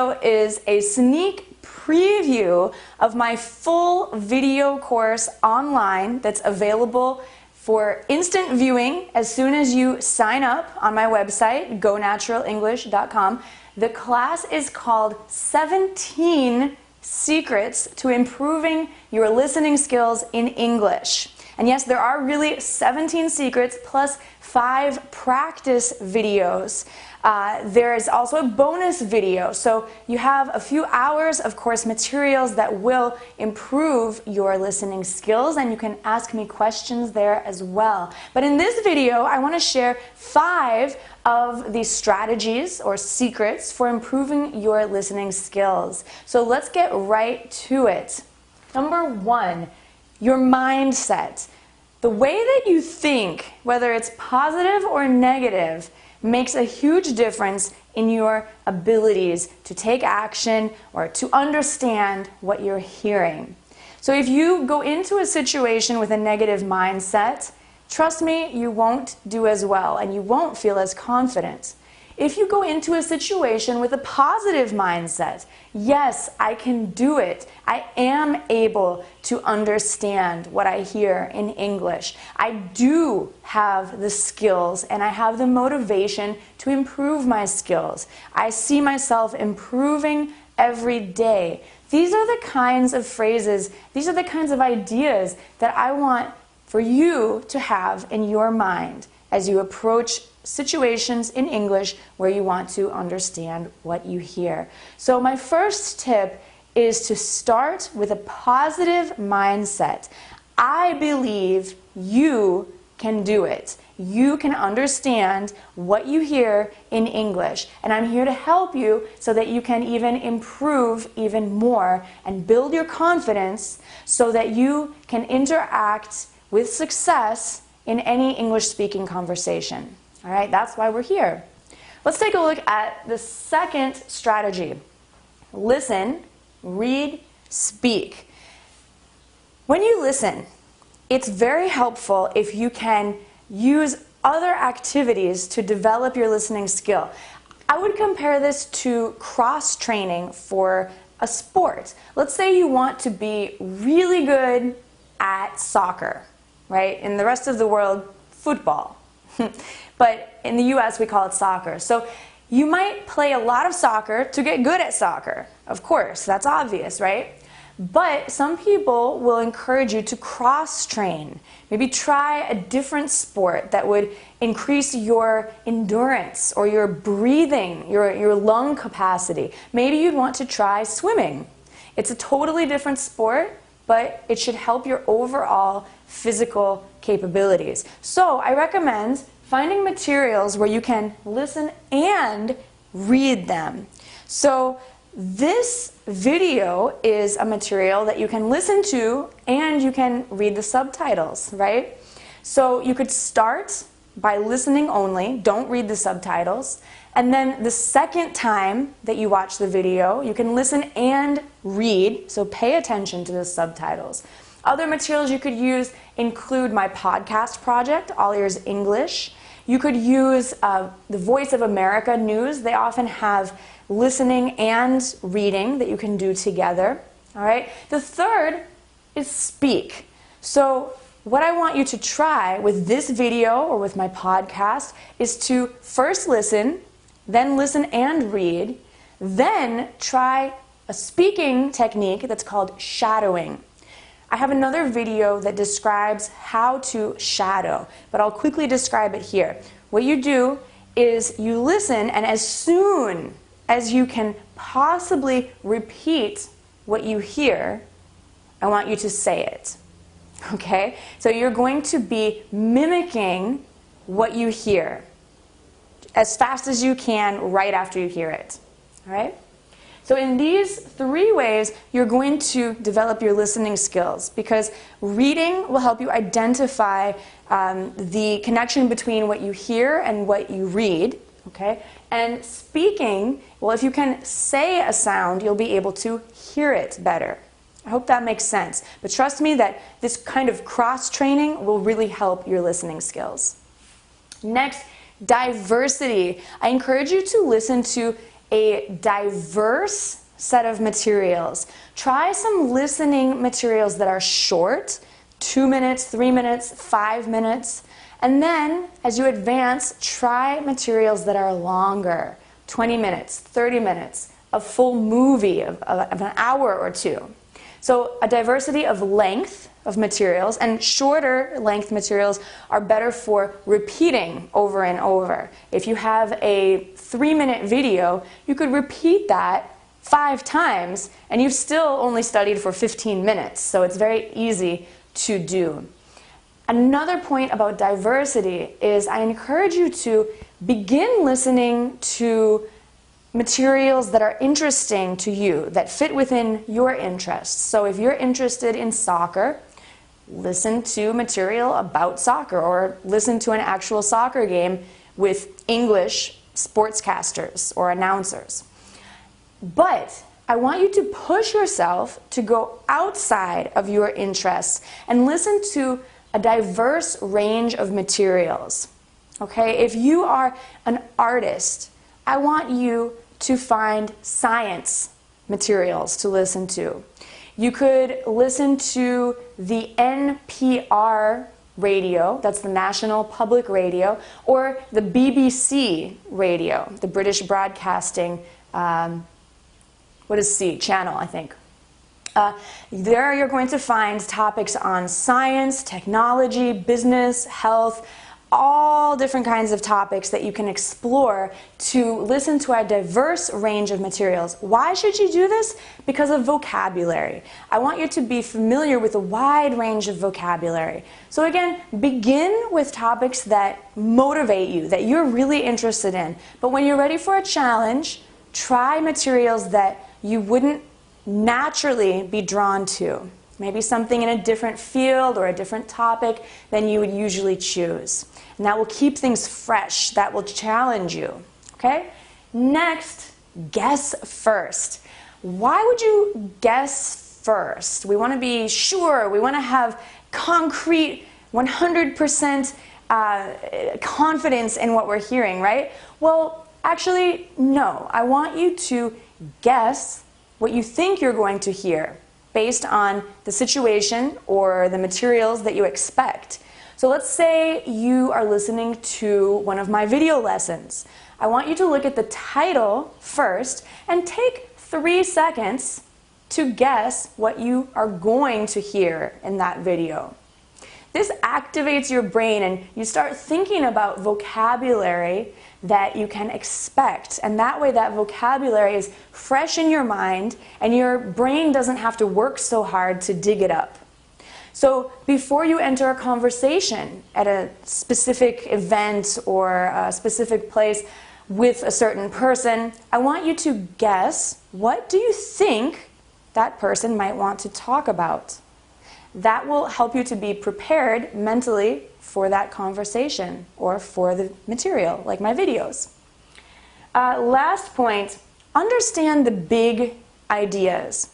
video is a sneak preview of my full video course online that's available for instant viewing as soon as you sign up on my website, gonaturalenglish.com. The class is called 17 Secrets to Improving Your Listening Skills in English. And yes, there are really 17 secrets plus 5 practice videos. There is also a bonus video, so you have a few hours of course materials that will improve your listening skills, and you can ask me questions there as well. But in this video, I want to share 5 of the strategies or secrets for improving your listening skills. So let's get right to it. Number 1, your mindset. The way that you think, whether it's positive or negative, makes a huge difference in your abilities to take action or to understand what you're hearing. So if you go into a situation with a negative mindset, trust me, you won't do as well and you won't feel as confident. If you go into a situation with a positive mindset, yes, I can do it. I am able to understand what I hear in English. I do have the skills and I have the motivation to improve my skills. I see myself improving every day. These are the kinds of phrases, these are the kinds of ideas that I want for you to have in your mind as you approach situations in English where you want to understand what you hear. So my first tip is to start with a positive mindset. I believe you can do it. You can understand what you hear in English, and I'm here to help you so that you can even improve even more and build your confidence so that you can interact with success in any English-speaking conversation. All right, that's why we're here. Let's take a look at the second strategy. Listen, read, speak. When you listen, it's very helpful if you can use other activities to develop your listening skill. I would compare this to cross-training for a sport. Let's say you want to be really good at soccer, right? In the rest of the world, football. But in the US, we call it soccer. So you might play a lot of soccer to get good at soccer. Of course, that's obvious, right? But some people will encourage you to cross-train. Maybe try a different sport that would increase your endurance or your breathing, your lung capacity. Maybe you'd want to try swimming. It's a totally different sport, but it should help your overall physical capabilities. So I recommend finding materials where you can listen and read them. So this video is a material that you can listen to and you can read the subtitles, right? So you could start by listening only, don't read the subtitles, and then the second time that you watch the video, you can listen and read, so pay attention to the subtitles. Other materials you could use include my podcast project, All Ears English. You could use the Voice of America News. They often have listening and reading that you can do together. All right. The third is speak. So what I want you to try with this video or with my podcast is to first listen, then listen and read, then try a speaking technique that's called shadowing. I have another video that describes how to shadow, but I'll quickly describe it here. What you do is you listen, and as soon as you can possibly repeat what you hear, I want you to say it. Okay? So you're going to be mimicking what you hear as fast as you can right after you hear it. All right? So in these 3 ways, you're going to develop your listening skills, because reading will help you identify the connection between what you hear and what you read. Okay? And speaking, well, if you can say a sound, you'll be able to hear it better. I hope that makes sense. But trust me that this kind of cross-training will really help your listening skills. Next, diversity. I encourage you to listen to a diverse set of materials. Try some listening materials that are short, 2 minutes, 3 minutes, 5 minutes. And then, as you advance, try materials that are longer, 20 minutes, 30 minutes, a full movie of an hour or two. So a diversity of length of materials, and shorter length materials are better for repeating over and over. If you have a 3-minute video, you could repeat that 5 times and you've still only studied for 15 minutes, so it's very easy to do. Another point about diversity is I encourage you to begin listening to materials that are interesting to you, that fit within your interests. So if you're interested in soccer, listen to material about soccer, or listen to an actual soccer game with English sportscasters or announcers. But I want you to push yourself to go outside of your interests and listen to a diverse range of materials. Okay? If you are an artist, I want you to find science materials to listen to. You could listen to the NPR radio, that's the National Public Radio, or the BBC radio, the British Broadcasting, what is C? Channel, I think. There you're going to find topics on science, technology, business, health, all different kinds of topics that you can explore to listen to a diverse range of materials. Why should you do this? Because of vocabulary. I want you to be familiar with a wide range of vocabulary. So again, begin with topics that motivate you, that you're really interested in. But when you're ready for a challenge, try materials that you wouldn't naturally be drawn to. Maybe something in a different field or a different topic than you would usually choose. And that will keep things fresh. That will challenge you. Okay? Next, guess first. Why would you guess first? We want to be sure. We want to have concrete, 100% confidence in what we're hearing, right? Well, actually, no. I want you to guess what you think you're going to hear based on the situation or the materials that you expect. So let's say you are listening to one of my video lessons. I want you to look at the title first and take 3 seconds to guess what you are going to hear in that video. This activates your brain and you start thinking about vocabulary that you can expect. And that way that vocabulary is fresh in your mind and your brain doesn't have to work so hard to dig it up. So before you enter a conversation at a specific event or a specific place with a certain person, I want you to guess, what do you think that person might want to talk about? That will help you to be prepared mentally for that conversation or for the material, like my videos. Last point, understand the big ideas.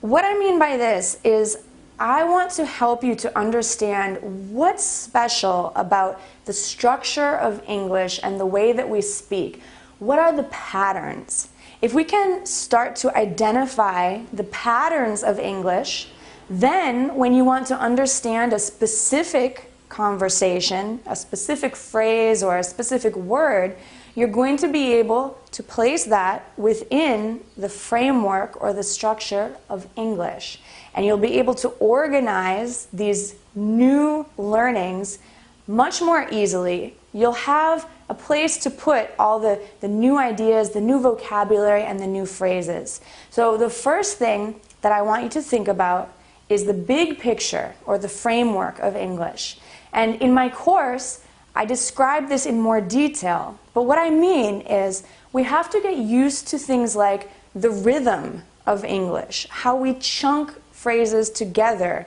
What I mean by this is I want to help you to understand what's special about the structure of English and the way that we speak. What are the patterns? If we can start to identify the patterns of English, then when you want to understand a specific conversation, a specific phrase or a specific word, you're going to be able to place that within the framework or the structure of English. And you'll be able to organize these new learnings much more easily. You'll have a place to put all the new ideas, the new vocabulary, and the new phrases. So the first thing that I want you to think about is the big picture or the framework of English. And in my course, I describe this in more detail. But what I mean is we have to get used to things like the rhythm of English, how we chunk phrases together.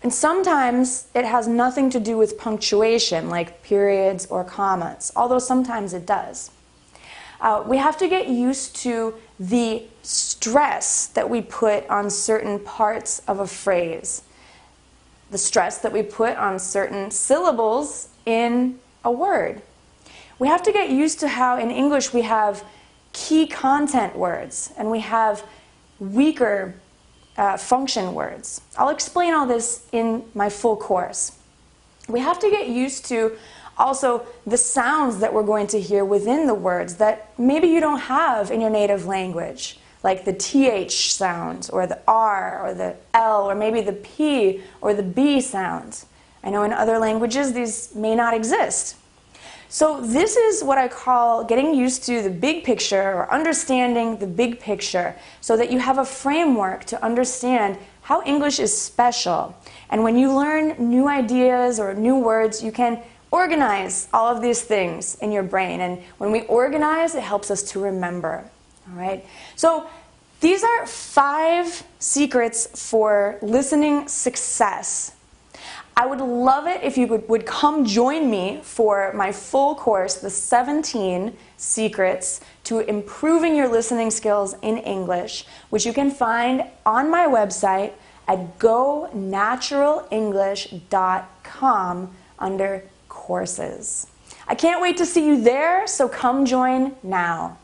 And sometimes it has nothing to do with punctuation, like periods or commas, although sometimes it does. We have to get used to the stress that we put on certain parts of a phrase, the stress that we put on certain syllables in a word. we have to get used to how in English we have key content words and we have weaker function words. I'll explain all this in my full course. We have to get used to also the sounds that we're going to hear within the words that maybe you don't have in your native language, like the TH sound or the R or the L or maybe the P or the B sound. I know in other languages these may not exist. So this is what I call getting used to the big picture or understanding the big picture so that you have a framework to understand how English is special. And when you learn new ideas or new words, you can organize all of these things in your brain. And when we organize, it helps us to remember. All right? So these are 5 secrets for listening success. I would love it if you would come join me for my full course, the 17 Secrets to Improving Your Listening Skills in English, which you can find on my website at gonaturaleNglish.com under courses. I can't wait to see you there, so come join now.